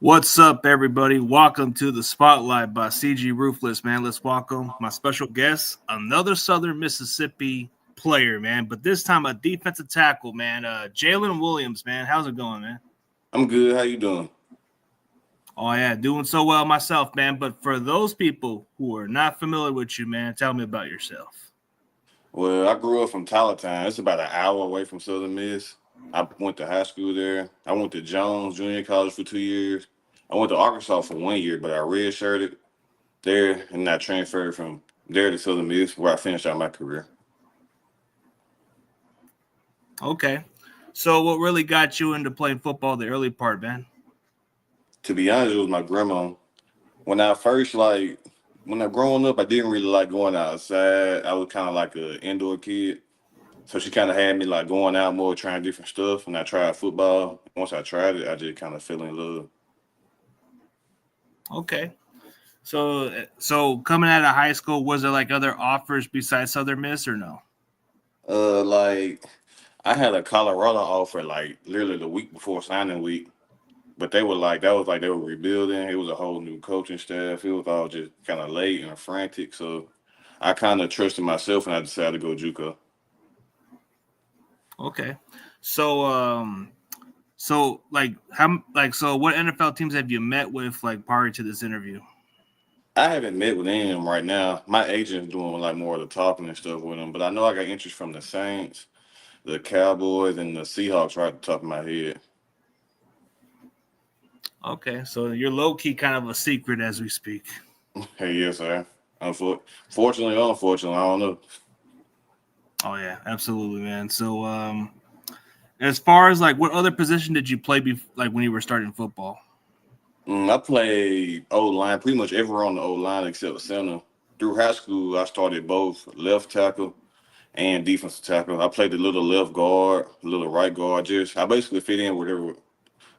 What's up, everybody? Welcome to the Spotlight by CG Roofless, man. Let's welcome my special guest, another Southern Mississippi player, man. But this time a defensive tackle, man. Jalen Williams, man. How's it going, man? I'm good. How you doing? Oh, yeah, doing so well myself, man. But for those people who are not familiar with you, man, tell me about yourself. Well, I grew up from Talatine. It's about an hour away from Southern Miss. I went to high school there. I went to Jones Junior College for 2 years. I went to Arkansas for 1 year, but I redshirted there and I transferred from there to Southern Miss where I finished out my career. Okay. So what really got you into playing football the early part, man? To be honest, it was my grandma. When I first when I growing up, I didn't really like going outside. I was kind of like an indoor kid. So she kind of had me like going out more, trying different stuff. And I tried football. Once I tried it, I just kind of fell in love. Okay. So coming out of high school, was there like other offers besides Southern Miss or no? Like I had a Colorado offer like literally the week before signing week, but they were like that was like they were rebuilding. It was a whole new coaching staff. It was all just kind of late and frantic. So I kind of trusted myself and I decided to go JUCO. Okay. So so what NFL teams have you met with like prior to this interview? I haven't met with them right now. My agent's doing like more of the talking and stuff with them, but I know I got interest from the Saints, the Cowboys, and the Seahawks right at the top of my head. Okay, so you're low key kind of a secret as we speak. Hey, yes, sir. Fortunately or unfortunately, I don't know. Oh yeah, absolutely, man. So as far as like what other position did you play like when you were starting football? I played O line, pretty much everywhere on the O line except center. Through high school, I started both left tackle and defensive tackle. I played a little left guard, a little right guard. Just I basically fit in whatever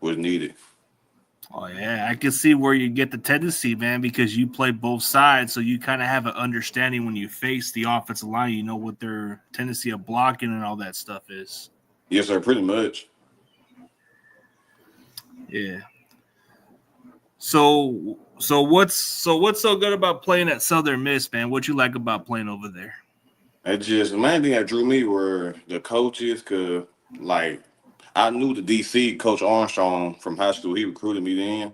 was needed. Oh yeah, I can see where you get the tendency, man, because you play both sides, so you kind of have an understanding when you face the offensive line. You know what their tendency of blocking and all that stuff is. Yes, sir, pretty much. Yeah. So what's so good about playing at Southern Miss, man? What you like about playing over there? It just the main thing that drew me were the coaches, cause like I knew the DC Coach Armstrong from high school. He recruited me then,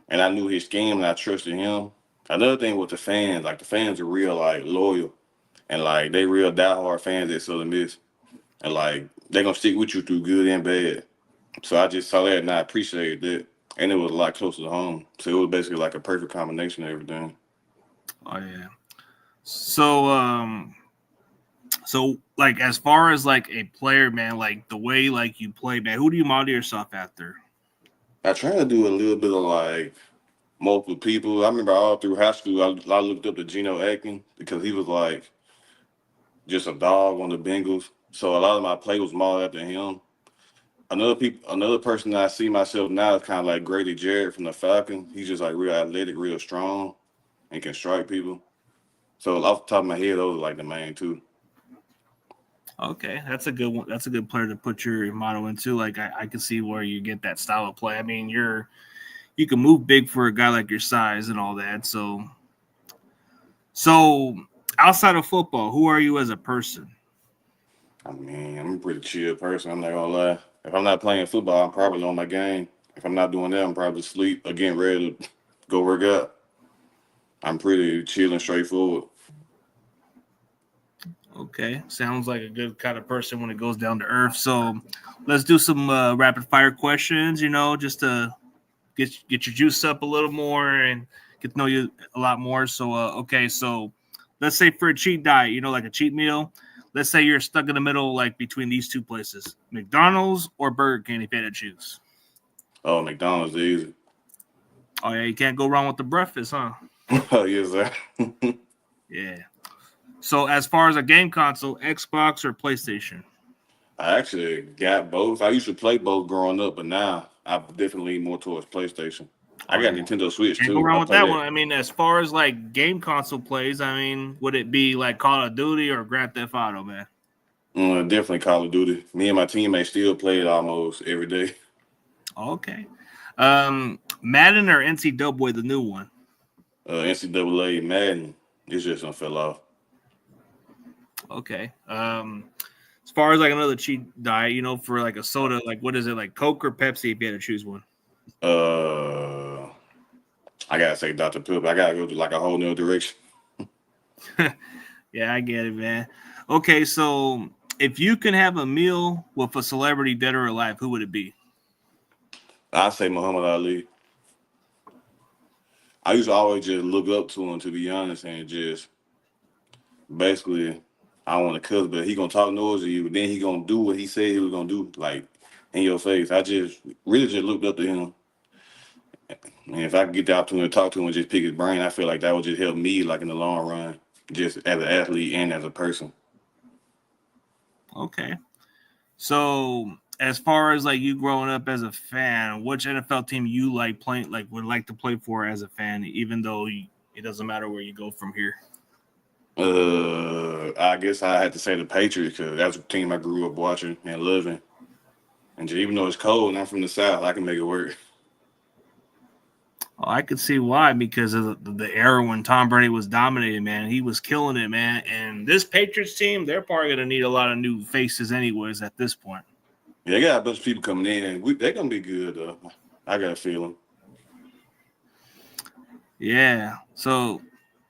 and I knew his scheme and I trusted him. Another thing with the fans, like the fans are real like loyal and like they real diehard fans at Southern Miss, and like they gonna stick with you through good and bad. So I just saw that and I appreciated that, and it was a lot closer to home. So it was basically like a perfect combination of everything. Oh yeah. So so like as far as like a player, man, like the way like you play, man, who do you model yourself after? I try to do a little bit of like multiple people. I remember all through high school, I looked up to Geno Atkins because he was like just a dog on the Bengals. So a lot of my play was modeled after him. Another person that I see myself now is kind of like Grady Jarrett from the Falcons. He's just like real athletic, real strong, and can strike people. So off the top of my head, those are like the main two. Okay, that's a good one. That's a good player to put your model into. Like I can see where you get that style of play. I mean, you can move big for a guy like your size and all that. So outside of football, who are you as a person? I mean, I'm a pretty chill person. I'm not gonna lie. If I'm not playing football, I'm probably on my game. If I'm not doing that, I'm probably asleep or getting ready to go work out. I'm pretty chill and straightforward. Okay, sounds like a good kind of person when it goes down to earth. So let's do some rapid fire questions. You know, just to get your juice up a little more and get to know you a lot more. So okay, so let's say for a cheat diet, you know, like a cheat meal. Let's say you're stuck in the middle, like between these two places, McDonald's or Burger King, if you had to choose. Oh, McDonald's is easy. Oh yeah, you can't go wrong with the breakfast, huh? Oh, yes, sir. Yeah. So as far as a game console, Xbox or PlayStation? I actually got both. I used to play both growing up, but now I definitely lean more towards PlayStation. I Oh got yeah. Nintendo Switch Can't go too. wrong I with play that one. that. I mean, as far as like game console plays, I mean, would it be like Call of Duty or Grand Theft Auto, man? Definitely Call of Duty. Me and my teammates still play it almost every day. Okay. Madden or NCAA, the new one? NCAA Madden, it's just gonna fell off. Okay. As far as like another cheat diet, for like a soda, like what is it, like Coke or Pepsi if you had to choose one? Uh, I gotta say Dr. Pepper. I gotta go to like a whole new direction. Yeah, I get it, man. Okay, so if you can have a meal with a celebrity, dead or alive, who would it be? I say Muhammad Ali. I used to always just look up to him, to be honest, and just basically, I want to cuss, but he gonna talk noise to you. Then he gonna do what he said he was gonna do, like in your face. I just really just looked up to him, and if I could get the opportunity to talk to him and just pick his brain, I feel like that would just help me, like in the long run, just as an athlete and as a person. Okay. So as far as like you growing up as a fan, which NFL team you like playing, like would like to play for as a fan, even though it doesn't matter where you go from here? I guess I had to say the Patriots because that's the team I grew up watching and loving. And just, even though it's cold and I'm from the South, I can make it work. Oh, I could see why, because of the era when Tom Brady was dominating, man. He was killing it, man. And this Patriots team, they're probably going to need a lot of new faces, anyways, at this point. Yeah, they got a bunch of people coming in, and they're gonna be good though. I got a feeling. Yeah. So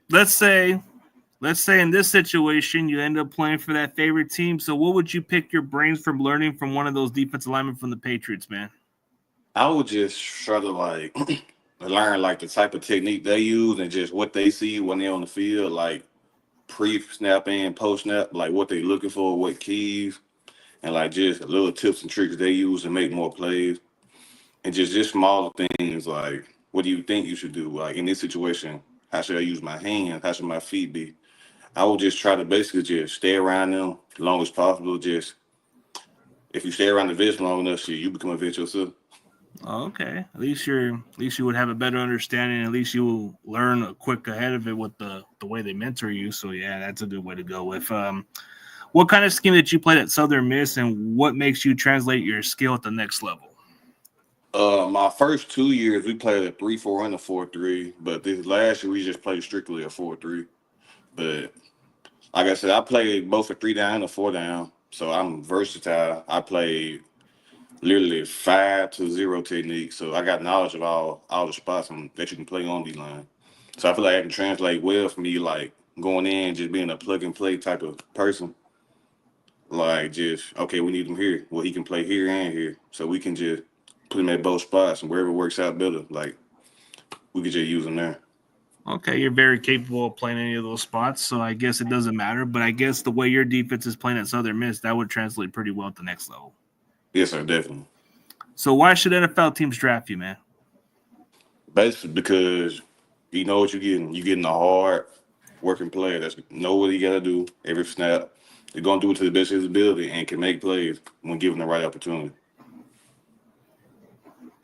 let's say, let's say in this situation, you end up playing for that favorite team. So what would you pick your brains from learning from one of those defensive linemen from the Patriots, man? I would just try to like learn like the type of technique they use and just what they see when they're on the field, like pre-snap and post-snap, like what they looking for, what keys, and like just little tips and tricks they use to make more plays, and just smaller things like what do you think you should do? Like in this situation, how should I use my hands? How should my feet be? I would just try to basically just stay around them as long as possible. Just if you stay around the vets long enough, shit, you become a vet yourself. Okay. At least you would have a better understanding. At least you will learn quick ahead of it with the way they mentor you. So yeah, that's a good way to go with. What kind of scheme did you play at Southern Miss, and what makes you translate your skill at the next level? My first 2 years we played a 3-4 and a 4-3, but this last year we just played strictly a 4-3. But like I said, I played both a 3 down and a 4 down, so I'm versatile. I play literally 5 to 0 technique, so I got knowledge of all the spots that you can play on D line. So I feel like I can translate well for me, like going in just being a plug and play type of person. Like just okay, we need him here. Well, he can play here and here, so we can just put him at both spots and wherever works out better. Like we could just use him there. Okay, you're very capable of playing any of those spots, so I guess it doesn't matter. But I guess the way your defense is playing at Southern Miss, that would translate pretty well at the next level. Yes, sir, definitely. So why should NFL teams draft you, man? Basically, because you know what you're getting. You're getting a hard working player that's know what he got to do every snap. They're gonna do it to the best of his ability and can make plays when given the right opportunity.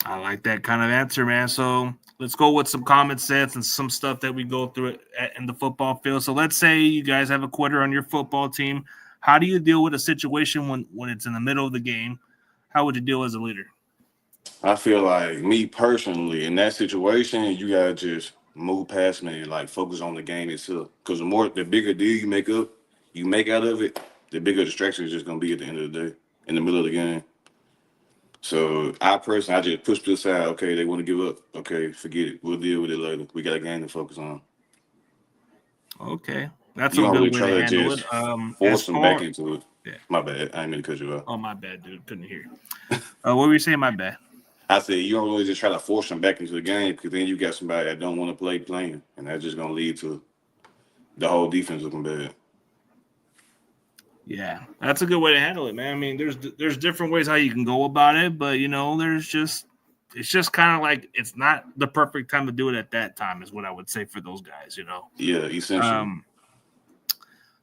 I like that kind of answer, man. So let's go with some common sense and some stuff that we go through in the football field. So let's say you guys have a quitter on your football team. How do you deal with a situation when it's in the middle of the game? How would you deal as a leader? I feel like me personally in that situation, you gotta just move past me, like focus on the game itself. Because the bigger deal you make out of it, the bigger distraction is just gonna be at the end of the day, in the middle of the game. So I just push to the side. Okay, they want to give up. Okay, forget it. We'll deal with it later. We got a game to focus on. Okay, that's You a don't good really way try to to handle just it. As force them back far, into it. yeah. My bad. I ain't mean to cut you off. Oh, my bad, dude. Couldn't hear. What were you saying? My bad. I said you don't really just try to force them back into the game because then you got somebody that don't want to play playing, and that's just gonna lead to the whole defense looking bad. Yeah, that's a good way to handle it, man. I mean, there's different ways how you can go about it, but there's just it's just kind of like it's not the perfect time to do it at that time, is what I would say for those guys. Yeah, essentially. Um,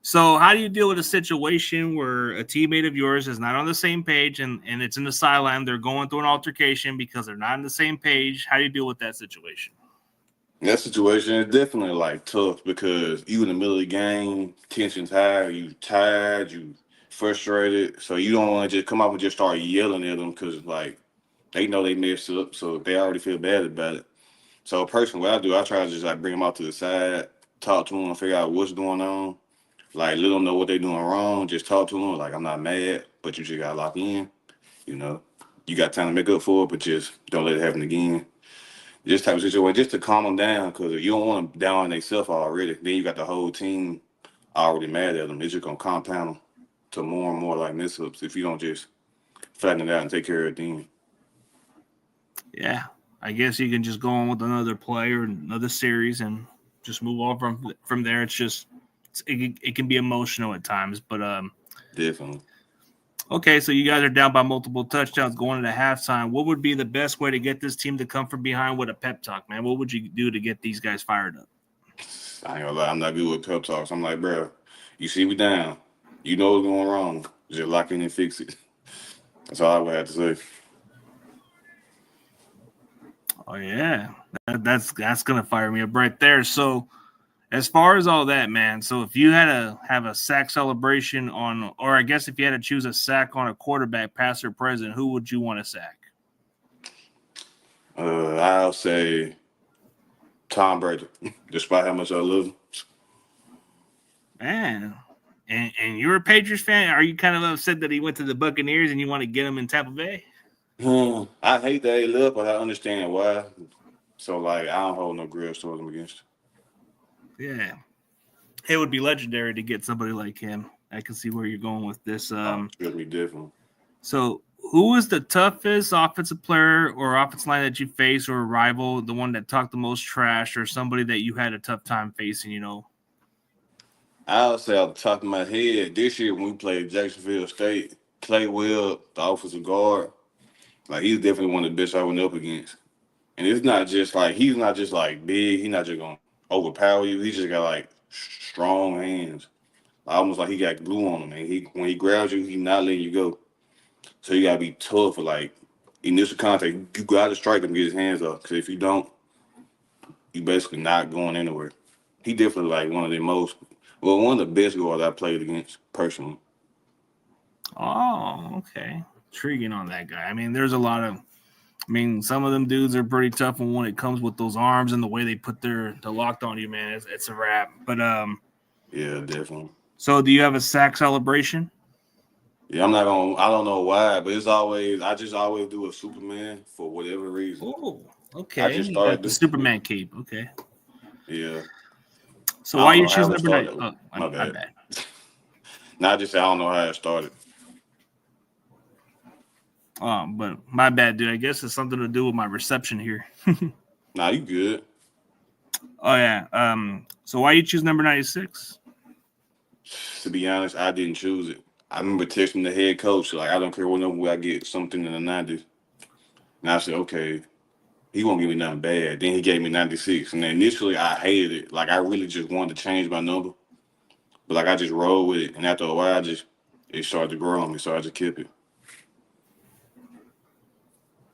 so how do you deal with a situation where a teammate of yours is not on the same page and it's in the sideline? They're going through an altercation because they're not on the same page. How do you deal with that situation? That situation is definitely like tough because you in the middle of the game, tension's high, you tired, you frustrated, so you don't want to just come up and just start yelling at them because like They know they messed up, so they already feel bad about it. So personally, what I do, I try to just like bring them out to the side, talk to them, figure out what's going on, like let them know what they're doing wrong. Just talk to them, like I'm not mad, but you just got to lock in. You know, you got time to make up for it, but just don't let it happen again. This type of situation, just to calm them down, because you don't want them down on themselves already. Then you got the whole team already mad at them. It's just gonna compound them to more and more like mess-ups if you don't just flatten it out and take care of it then. Yeah, I guess you can just go on with another play or another series and just move on from there. It can be emotional at times, but Definitely. okay. So you guys are down by multiple touchdowns going into halftime. What would be the best way to get this team to come from behind with a pep talk, man? What would you do to get these guys fired up? I ain't gonna lie, I'm not good with pep talks. I'm like, bro, you see me down. You know what's going wrong. Just lock in and fix it. That's all I would have to say. Oh yeah, that's gonna fire me up right there. So as far as all that, man. So if you had to have a sack celebration on, or I guess if you had to choose a sack on a quarterback, past or present, who would you want to sack? I'll say Tom Brady, despite how much I love him. Man, and you're a Patriots fan. Are you kind of upset that he went to the Buccaneers and you want to get him in Tampa Bay? I hate that he left, but I understand why. So like, I don't hold no grudge towards him against. Yeah, it would be legendary to get somebody like him. I can see where you're going with this. Trust me, definitely. So who was the toughest offensive player or offensive line that you faced, or a rival, the one that talked the most trash, or somebody that you had a tough time facing? I'll say off the top of my head, this year when we played Jacksonville State, Clay Webb, the offensive guard, like he's definitely one of the best I went up against. And it's not just like he's not just like big. He's not just gonna overpower you. He just got like strong hands, almost like he got glue on him. And he when he grabs you, he not letting you go. So you gotta be tough for like initial contact. You gotta strike him, get his hands up. Because if you don't, you basically not going anywhere. He definitely like one of the best guards I played against personally. Oh, okay. Intriguing on that guy. I mean, there's a lot of. I mean, some of them dudes are pretty tough, and when it comes with those arms and the way they put the locked on you, man, it's a wrap. But Yeah, definitely. so do you have a sack celebration? Yeah, I'm not gonna. I don't know why, but it's always. I just always do a Superman for whatever reason. Oh, I okay. just You got started the doing. Superman cape. Okay. Yeah, So I why don't you know choose how it number nine? started. Oh, My my bad. bad. Now I just say I don't know how it started. But my bad, dude. I guess it's something to do with my reception here. Nah, you good. Oh yeah. So why you choose number 96? To be honest, I didn't choose it. I remember texting the head coach like, I don't care what number I get, something in the 90s. And I said, okay, he won't give me nothing bad. Then he gave me 96, and then initially I hated it. Like I really just wanted to change my number, but like I just rolled with it. And after a while, it started to grow on me, so I just kept it.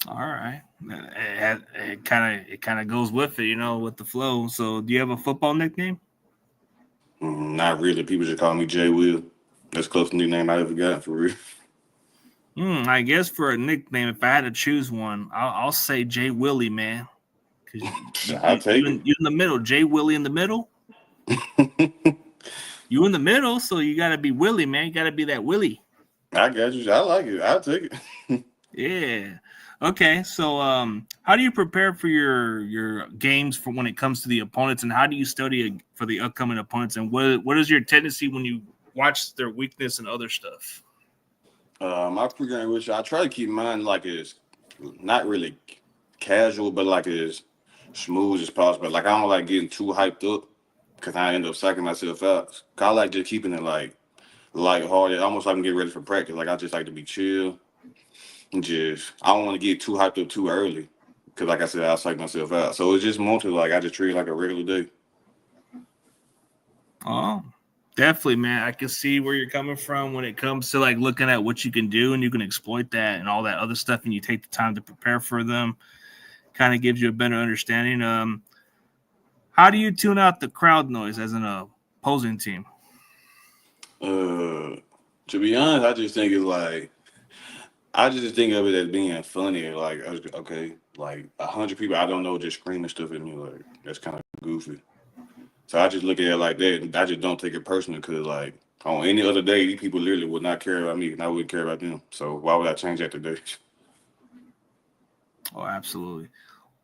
All right. It kind of goes with it, with the flow. So do you have a football nickname? Not really. People just call me Jay Will. That's the closest nickname I ever got for real. I guess for a nickname, if I had to choose one, I'll say Jay Willie, man. Because I take you in the middle, Jay Willie in the middle. it. You in the middle, so you got to be Willie, man. You got to be that Willie. I got you. I like it. I'll take it. Yeah. Okay. So, how do you prepare for your games for when it comes to the opponents, and how do you study for the upcoming opponents, and what is your tendency when you watch their weakness and other stuff? My pregame ritual, I try to keep mine like as not really casual, but like as smooth as possible. Like I don't like getting too hyped up because I end up psyching myself out. 'Cause I like just keeping it like lighthearted, almost like I'm getting ready for practice. Like I just like to be chill and just I don't want to get too hyped up too early because, like I said, I psych myself out. So it's just mostly like I just treat it like a regular day. Oh, definitely, man. I can see where you're coming from when it comes to like looking at what you can do and you can exploit that and all that other stuff, and you take the time to prepare for them. Kind of gives you a better understanding. How do you tune out the crowd noise as an opposing team? Uh, to be honest, I just think it's like I just think of it as being funny. Like, okay, like 100 people I don't know just screaming stuff at me. Like, that's kind of goofy. So I just look at it like that. And I just don't take it personally because, like, on any other day, these people literally would not care about me and I wouldn't care about them. So why would I change that today? Oh, absolutely.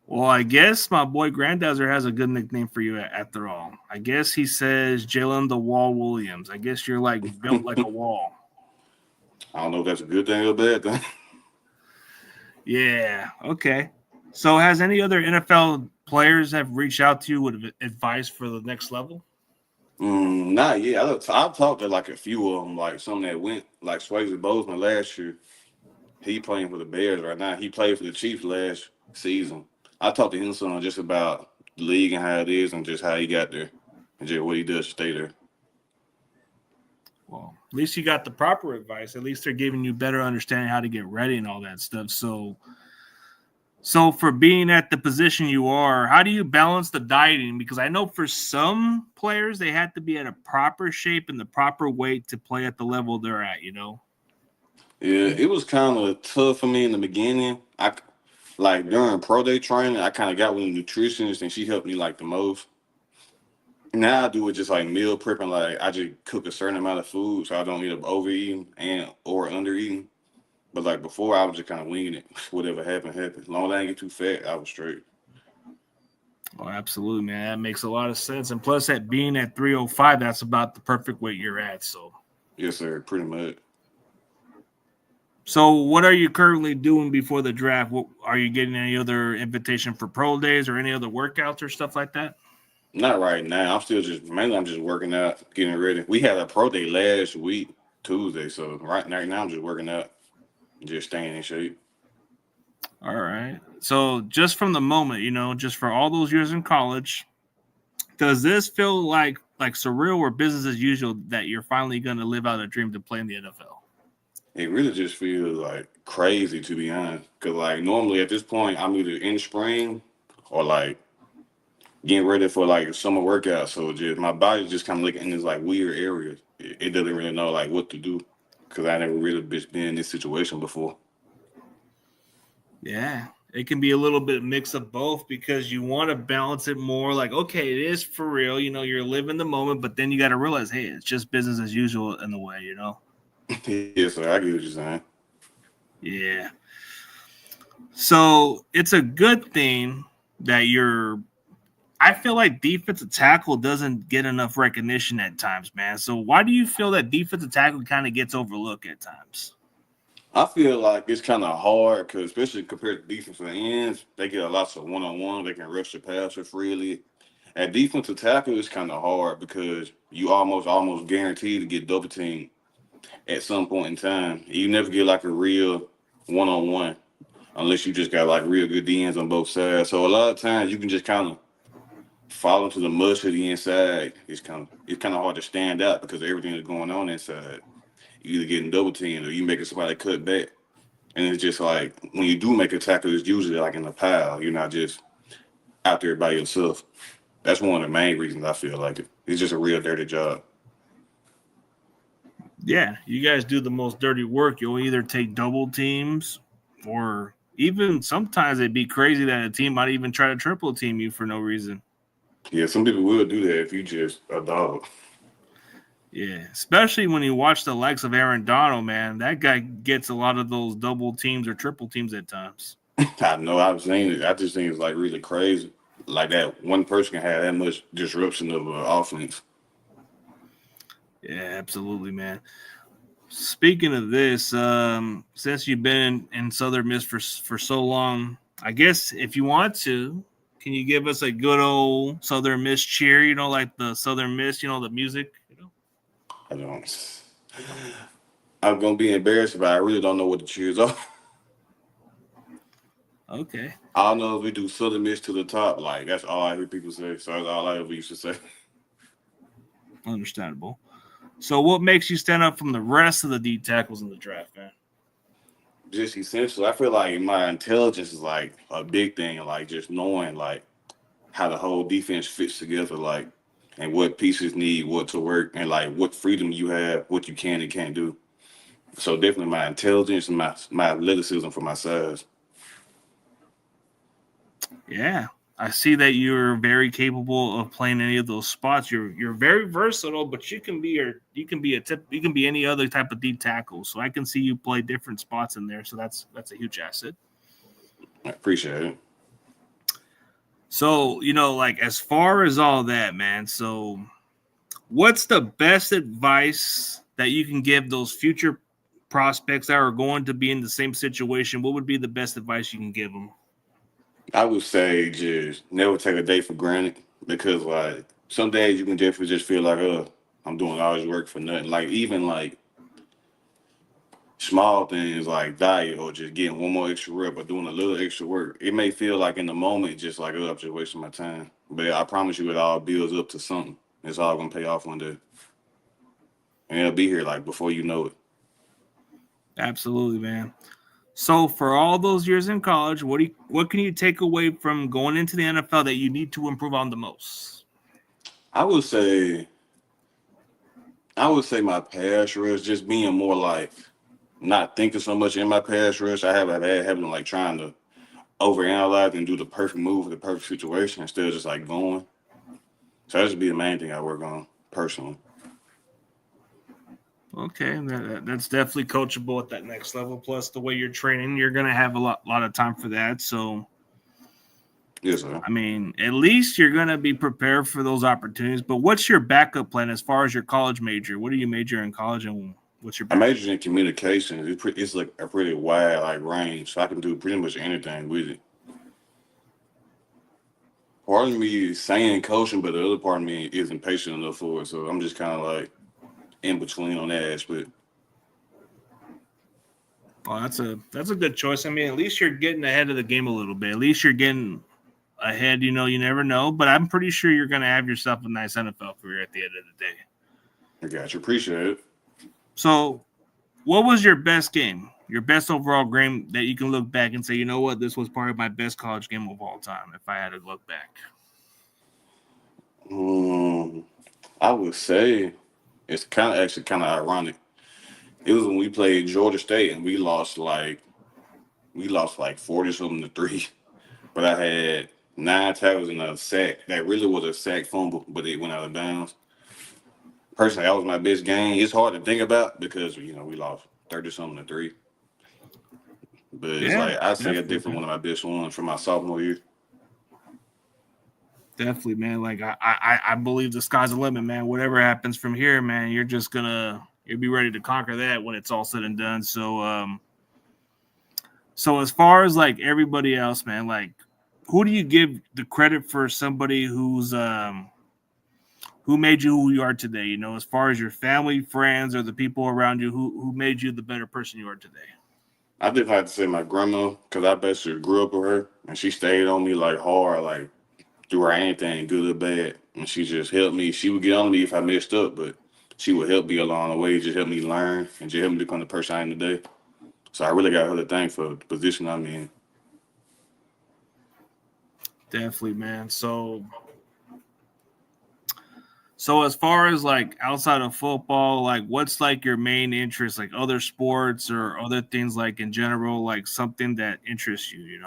Well, I guess my boy Grandazzer has a good nickname for you after all. I guess he says Jalen the Wall Williams. I guess you're like built like a wall. I don't know if that's a good thing or a bad thing. Yeah. Okay. So, has any other NFL players have reached out to you with advice for the next level? Not yet. I've talked to like a few of them, like some that went, like Swayze Bozeman last year. He playing for the Bears right now. He played for the Chiefs last season. I talked to him some just about the league and how it is and just how he got there and just what he does to stay there. Well, at least you got the proper advice. At least they're giving you better understanding how to get ready and all that stuff. So for being at the position you are, how do you balance the dieting? Because I know for some players they have to be at a proper shape and the proper weight to play at the level they're at. Yeah, it was kind of tough for me in the beginning. Like during pro day training, I kind of got with a nutritionist and she helped me like the most. Now I do it just like meal prepping. Like I just cook a certain amount of food so I don't end up overeating and or under eating. But like before, I was just kind of winging it. Whatever happened, happened. As long as I didn't get too fat, I was straight. Oh, absolutely, man. That makes a lot of sense. And plus, at being at 305, that's about the perfect weight you're at. Yes, sir. Pretty much. So what are you currently doing before the draft? What, are you getting any other invitation for pro days or any other workouts or stuff like that? Not right now. I'm still just mainly I'm just working out, getting ready. We had a pro day last week, Tuesday. So right now I'm just working out, just staying in shape. All right. So just from the moment, just for all those years in college, does this feel like surreal or business as usual that you're finally going to live out a dream to play in the NFL? It really just feels like crazy to be honest. Cause like normally at this point I'm either in spring or like getting ready for like summer workout. So just my body's just kind of looking in this like weird area. It doesn't really know like what to do because I never really been in this situation before. Yeah, it can be a little bit mix of both because you want to balance it more like, okay, it is for real, you're living the moment, but then you got to realize, hey, it's just business as usual in the way. Yes, sir. I get what you're saying. Yeah. So it's a good thing that I feel like defensive tackle doesn't get enough recognition at times, man. So why do you feel that defensive tackle kind of gets overlooked at times? I feel like it's kind of hard because, especially compared to defensive ends, they get a lot of one-on-one. They can rush the passer freely. At defensive tackle, it's kind of hard because you almost guaranteed to get double teamed at some point in time. You never get like a real one-on-one unless you just got like real good DNs on both sides. So a lot of times you can just kind of fall into the mush of the inside. It's kind of hard to stand out because of everything that's going on inside. You either getting double teamed or you making somebody cut back. And it's just like when you do make a tackle, it's usually like in a pile. You're not just out there by yourself. That's one of the main reasons I feel like it. It's just a real dirty job. Yeah, you guys do the most dirty work. You'll either take double teams or even sometimes it'd be crazy that a team might even try to triple team you for no reason. Yeah, some people will do that if you just a dog. Yeah, especially when you watch the likes of Aaron Donald, man. That guy gets a lot of those double teams or triple teams at times. I know I've seen it. I just think it's like really crazy. Like that one person can have that much disruption of offense. Yeah, absolutely, man. Speaking of this, since you've been in Southern Miss for so long, I guess if you want to, can you give us a good old Southern Miss cheer? Like the Southern Miss, the music. I don't. I'm gonna be embarrassed, but I really don't know what the cheers are. Okay, I don't know if we do Southern Miss to the top. Like that's all I hear people say. So that's all I ever used to say. understandable. So, what makes you stand up from the rest of the D tackles in the draft, man? Just essential. I feel like my intelligence is like a big thing. Like just knowing like how the whole defense fits together. Like and what pieces need what to work and like what freedom you have, what you can and can't do. So definitely my intelligence and my athleticism for my size. Yeah. I see that you're very capable of playing any of those spots. You're very versatile, but you can be any other type of deep tackle. So I can see you play different spots in there. So that's a huge asset. I appreciate it. So, like as far as all that, man, so what's the best advice that you can give those future prospects that are going to be in the same situation? What would be the best advice you can give them? I would say just never take a day for granted because like some days you can definitely just feel like, I'm doing all this work for nothing. Like even like small things like diet or just getting one more extra rep or doing a little extra work. It may feel like in the moment just like, I'm just wasting my time. But I promise you it all builds up to something. It's all gonna pay off one day. And it'll be here like before you know it. Absolutely, man. So for all those years in college, what can you take away from going into the NFL that you need to improve on the most? I would say I would say my pass rush just being more like not thinking so much in my pass rush. I have a bad habit of like trying to overanalyze and do the perfect move for the perfect situation instead of just like going. So that should be the main thing I work on personally. Okay, that's definitely coachable at that next level. Plus, the way you're training, you're gonna have a lot of time for that. So, Yes, sir. I mean, at least you're gonna be prepared for those opportunities. But what's your backup plan as far as your college major? What do you major in college, and what's your I backup? majored in communications. It's like a pretty wide like range, so I can do pretty much anything with it. Part of me is saying coaching, but the other part of me isn't patient enough for it. So I'm just kind of like in between on that aspect. Oh, that's a good choice. I mean, at least you're getting ahead of the game a little bit. At least you're getting ahead. You never know, but I'm pretty sure you're gonna have yourself a nice NFL career at the end of the day. I got you. Appreciate it. So, what was your best game? Your best overall game that you can look back and say, you know what, this was probably my best college game of all time. If I had to look back. Um, I would say it's kind of ironic. It was when we played Georgia State and we lost like 40 something to three. But I had 9 tackles and a sack. That really was a sack fumble, but it went out of bounds. Personally, that was my best game. It's hard to think about because we lost 30 something to three. But it's Yeah, like I say a definitely, different man. one of my best ones from my sophomore year. Definitely, man. Like I believe the sky's the limit, man. Whatever happens from here, man, you'll be ready to conquer that when it's all said and done. So as far as like everybody else, man, like who do you give the credit for somebody who made you who you are today? As far as your family, friends, or the people around you who made you the better person you are today. I did have to say my grandma because I basically grew up with her and she stayed on me like hard, like through her anything, good or bad. And she just helped me. She would get on me if I messed up, but she would help me along the way, just help me learn and just help me become the person I am today. So I really got her to thank for the position I'm in. Definitely, man. So as far as like outside of football, like what's like your main interest, like other sports or other things like in general, like something that interests you?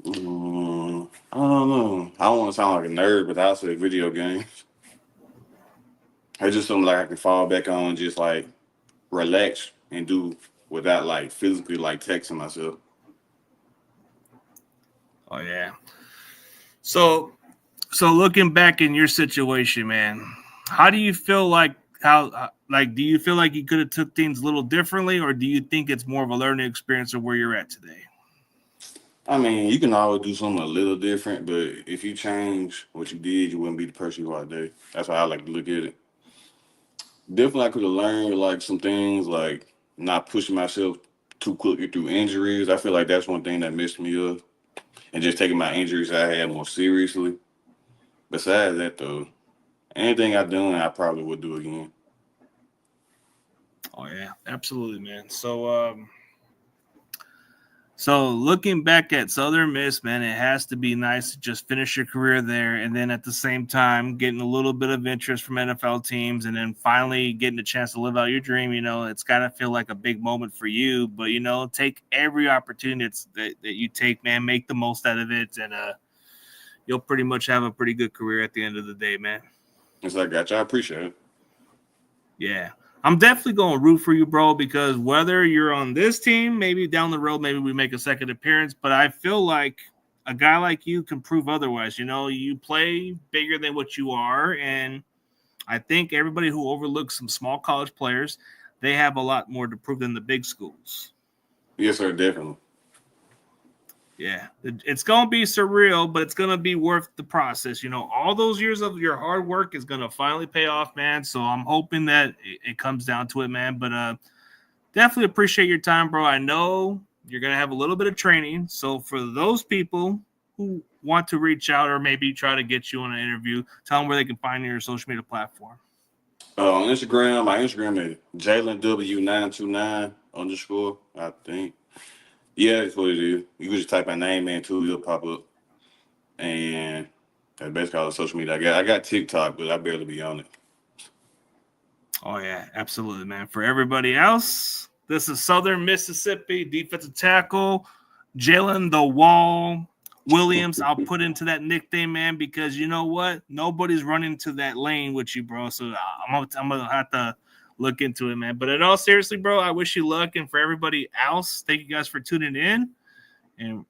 I don't know. I don't want to sound like a nerd, but I say video games. It's just something like I can fall back on, just like relax and do without like physically like texting myself. Oh yeah. So so looking back in your situation, man, how do you feel like do you feel like you could have took things a little differently, or do you think it's more of a learning experience of where you're at today? I mean, you can always do something a little different, but if you change what you did, you wouldn't be the person you are today. That's how I like to look at it. Definitely, I could have learned like some things, like not pushing myself too quickly through injuries. I feel like that's one thing that messed me up, and just taking my injuries I had more seriously. Besides that, though, anything I done, I probably would do again. Oh yeah, absolutely, man. So looking back at Southern Miss, man, it has to be nice to just finish your career there, and then at the same time getting a little bit of interest from NFL teams, and then finally getting a chance to live out your dream. It's got to feel like a big moment for you. But take every opportunity that you take, man. Make the most out of it, and you'll pretty much have a pretty good career at the end of the day, man. Yes, I got you. I appreciate it. Yeah. I'm definitely going to root for you, bro, because whether you're on this team, maybe down the road, maybe we make a second appearance, but I feel like a guy like you can prove otherwise. You play bigger than what you are, and I think everybody who overlooks some small college players, they have a lot more to prove than the big schools. Yes, sir, definitely. Yeah, it's going to be surreal, but it's going to be worth the process. All those years of your hard work is going to finally pay off, man. So I'm hoping that it comes down to it, man. But definitely appreciate your time, bro. I know you're going to have a little bit of training. So for those people who want to reach out or maybe try to get you on an interview, tell them where they can find your social media platform. On Instagram, my Instagram is Jalen W929 _ I think. Yeah, that's what it is. You can just type my name in too, it'll pop up. And that's basically all the social media I got TikTok, but I barely be on it. Oh, yeah, absolutely, man. For everybody else, this is Southern Mississippi defensive tackle, Jalen the Wall Williams. I'll put into that nickname, man, because you know what? Nobody's running to that lane with you, bro. So I'm gonna have to look into it, man. But in all seriously, bro, I wish you luck. And for everybody else, thank you guys for tuning in. And